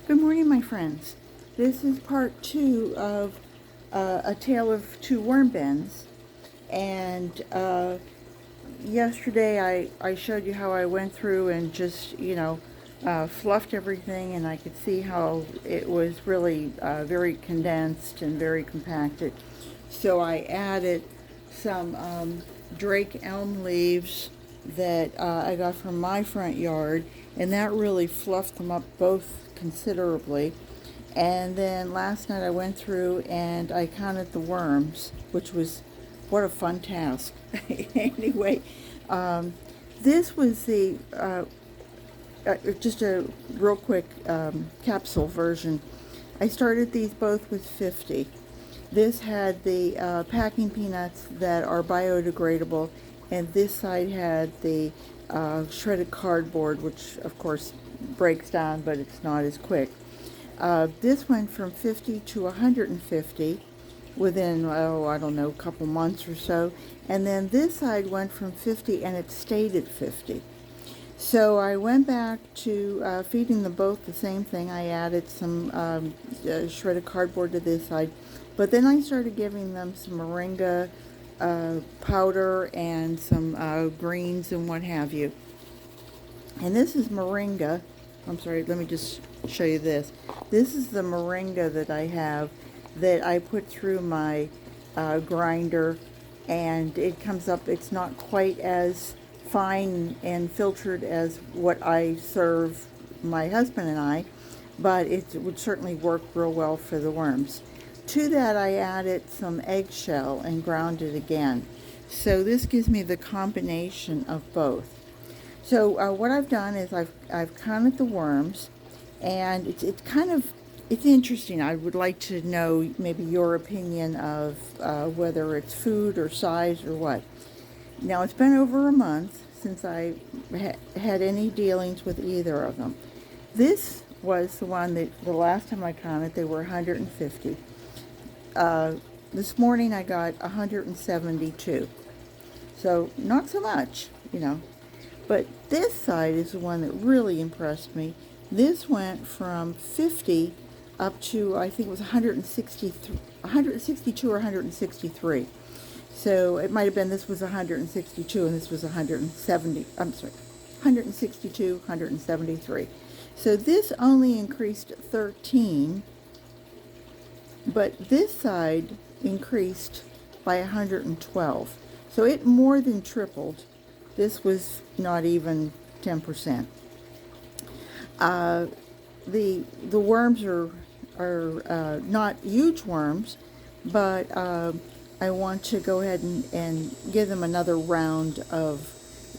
Good morning, my friends. This is part two of A Tale of Two Worm Bins. And yesterday I showed you how I went through and just, fluffed everything, and I could see how it was really very condensed and very compacted. So I added some Drake elm leaves that I got from my front yard, and that really fluffed them up both considerably. And then last night I went through and I counted the worms, which was what a fun task. Anyway, this was the just a real quick capsule version. I started these both with 50. This had the packing peanuts that are biodegradable, and this side had the shredded cardboard, which of course breaks down, but it's not as quick. This went from 50 to 150 within, I don't know, a couple months or so. And then this side went from 50 and it stayed at 50. So I went back to feeding them both the same thing. I added some shredded cardboard to this side. But then I started giving them some moringa powder and some greens and what have you. And this is moringa. I'm sorry, let me just show you this. This is the moringa that I have that I put through my grinder, and it comes up, it's not quite as fine and filtered as what I serve my husband and I, but it would certainly work real well for the worms. To that I added some eggshell and ground it again. So this gives me the combination of both. So what I've done is I've counted the worms, and it's interesting. I would like to know maybe your opinion of whether it's food or size or what. Now it's been over a month since I had any dealings with either of them. This was the one that the last time I counted they were 150. This morning I got 172. So not so much, But this side is the one that really impressed me. This went from 50 up to, I think it was 162 or 163. So it might have been this was 162 and this was 170. I'm sorry, 162, 173. So this only increased 13, but this side increased by 112. So it more than tripled. This was not even 10%. The worms are not huge worms, but I want to go ahead and give them another round of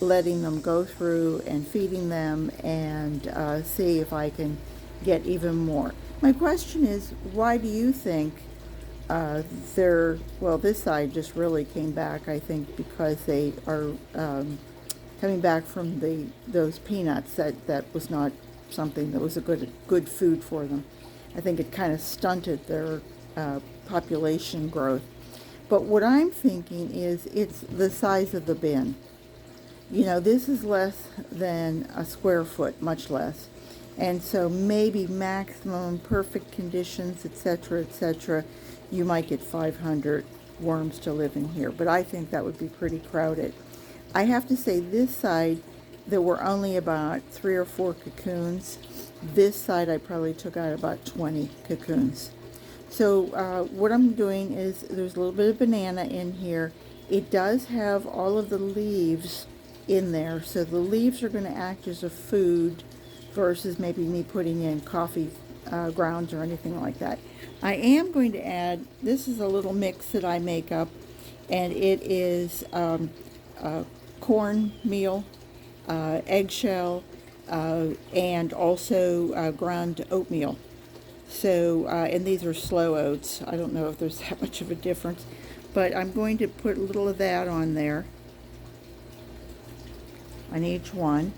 letting them go through and feeding them, and see if I can get even more. My question is, why do you think this side just really came back, I think, because they are coming back from those peanuts. That was not something that was a good food for them. I think it kind of stunted their population growth. But what I'm thinking is it's the size of the bin. This is less than a square foot, much less. And so maybe maximum perfect conditions, etc., you might get 500 worms to live in here. But I think that would be pretty crowded. I have to say, this side, there were only about 3 or 4 cocoons. This side, I probably took out about 20 cocoons. So what I'm doing is there's a little bit of banana in here. It does have all of the leaves in there. So the leaves are going to act as a food versus maybe me putting in coffee grounds or anything like that. I am going to add, this is a little mix that I make up, and it is corn meal, eggshell, and also ground oatmeal. So, and these are slow oats. I don't know if there's that much of a difference, but I'm going to put a little of that on there, on each one.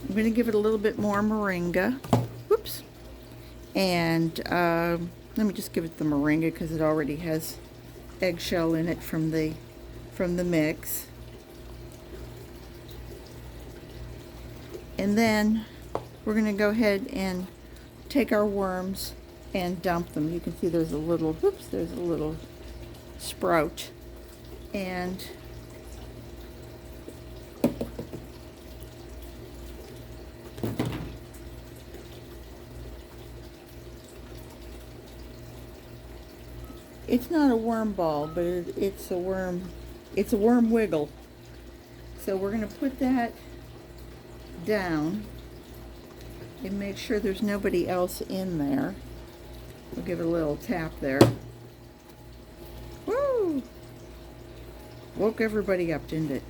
I'm going to give it a little bit more moringa. Whoops. And let me just give it the moringa because it already has eggshell in it from the mix. And then we're going to go ahead and take our worms and dump them. You can see there's a little, whoops, there's a little sprout. And it's not a worm ball, but it's a worm wiggle. So we're going to put that down and make sure there's nobody else in there. We'll give it a little tap there. Woo! Woke everybody up, didn't it?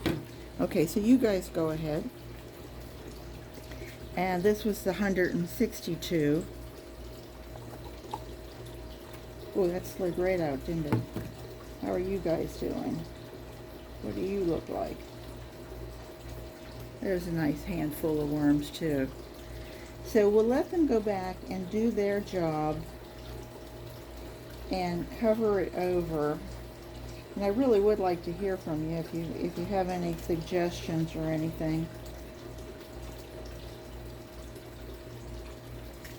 Okay, so you guys go ahead. And this was the 162. Oh, that slid right out, didn't it? How are you guys doing? What do you look like? There's a nice handful of worms too. So we'll let them go back and do their job and cover it over. And I really would like to hear from you if you have any suggestions or anything.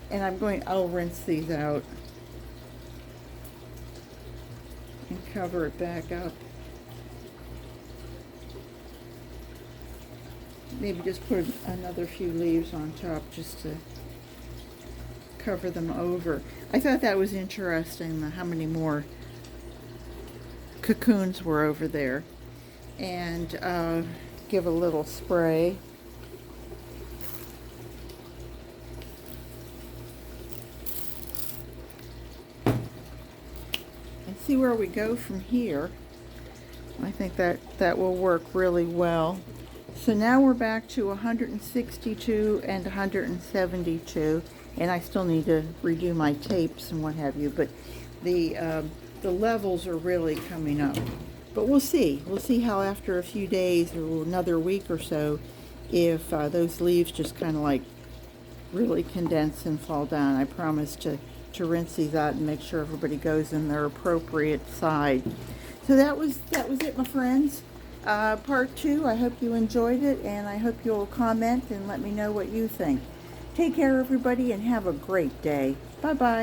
And I'll rinse these out and cover it back up. Maybe just put another few leaves on top just to cover them over. I thought that was interesting, how many more cocoons were over there. And give a little spray. And see where we go from here. I think that will work really well. So now we're back to 162 and 172, and I still need to redo my tapes and what have you, but the levels are really coming up. But we'll see. We'll see how after a few days or another week or so, if those leaves just kind of like really condense and fall down. I promise to rinse these out and make sure everybody goes in their appropriate side. So that was it, my friends. Part 2, I hope you enjoyed it, and I hope you'll comment and let me know what you think. Take care, everybody, and have a great day. Bye-bye.